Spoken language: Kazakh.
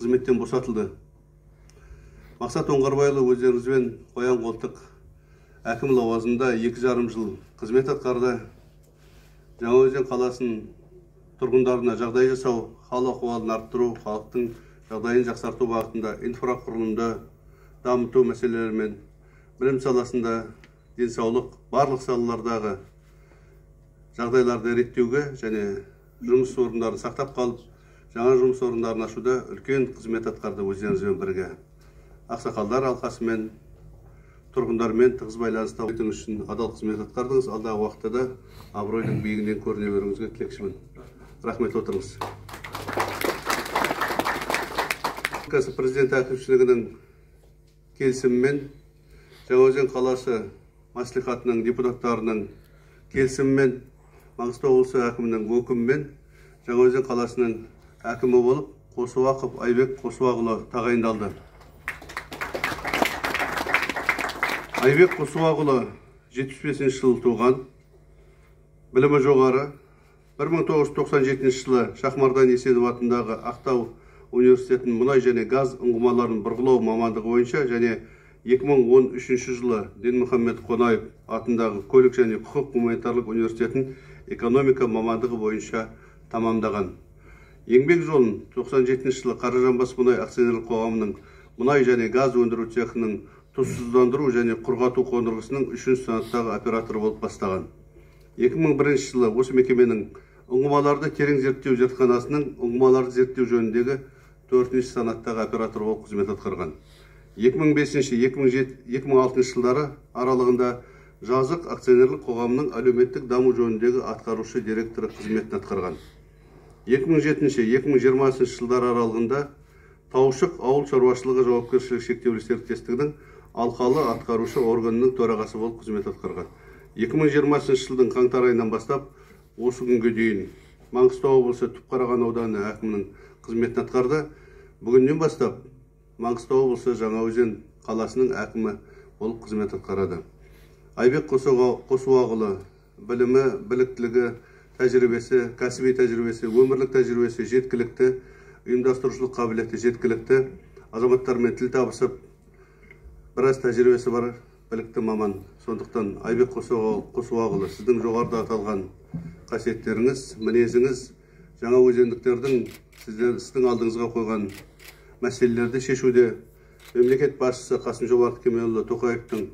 қызметтен босатылды. Мақсат Оңғарбайұлы өздеріңізбен қоян қолтық әкім лауазымында 2,5 жыл қызмет атқарды. Жаңаөзен қаласын тұрғындарына жағдай жасау, хал ахуалын арттыру, халықтың жағдайын жақсарту бағытында инфрақұрылымды дамыту мәселелерімен, білім саласында денсаулық барлық салалардағы жағдайларды реттеуге және жұмыс орындарын сақтап қалып, жаңа жұмыс орындарын ашуда үлкен қызмет атқарды өздеріңізбен бірге. Ақсақалдар алқасымен, тұрғындармен тығыз байланыста өтіңіз үшін адал қызмет атқардыңыз. Алдағы уақытта да абыройдың биігінен көріне беруіңізге тілекшімін. Рахмет, отырыңыз. Президент әкімшілігінің келісімімен, Жаңаөзен қаласы мәслихатының депутаттарының келісімімен, Маңғыстау облысы әкімінің өкімімен Жаңаөзен қаласының әкімі болып Қосуақов Айбек Қосуағұлы тағайындалды. Айбек Қосуағұлы 75 жыл туған, білімі жоғары, 1997 жылы Шахмардан Есенов атындағы Ақтау университетінің мұнай және газ ұңғымаларын бұрғылау мамандығы бойынша және 2013 жылы Дінмұхаммед Қонаев атындағы көлік және құқық гуманитарлық университетін экономика мамандығы бойынша тамамдаған. Еңбек жолын 97 жылы Қаражанбас мұнай акционерлік қоғамының мұнай және газ өндіру цехының тұзсыздандыру және құрғату қондырғысының 3-ші санаттағы операторы болып бастаған. 2001 жылы осы мекеменің ұңғымаларды терең зерттеу зертханасының ұңғымаларды зерттеу жөніндегі 4-ші санаттағы оператор болып қызмет атқарған. 2005-2006 жылдары аралығында Жазық акционерлік қоғамының әлеуметтік даму жөніндегі атқарушы директоры қызметін атқарған. 2007-2020 жылдар аралығында Таушық ауыл шаруашылығы жауапкершілігі шектеулі серіктестігінің алқалы атқарушы органының төрағасы болып қызмет атқарған. 2020 жылдың қаңтар айынан бастап осы күнге дейін Маңғыстау облысы Түпқараған ауданы әкімінің қызметін атқарды. Бүгіннен бастап Маңғыстау облысы Жаңаөзен қаласының әкімі болып қызмет атқарады. Айбек Қосуағұлы білімі, біліктілігі, тәжірибесі, кәсіби тәжірибесі, өмірлік тәжірибесі жеткілікті, ұйымдастырушылық қабілеті жеткілікті, азаматтармен тіл табысып, біраз тәжірибесі бар білікті маман. Сондықтан Айбек Қосуағұлы, сіздің жоғарыда аталған қасиеттеріңіз, мінезіңіз, жаңаөзендіктердің сіздің алдыңызға қойған мәселелерді шешуде мемлекет басшысы Қасым-Жомарт Кемелұлы Тоқаевтың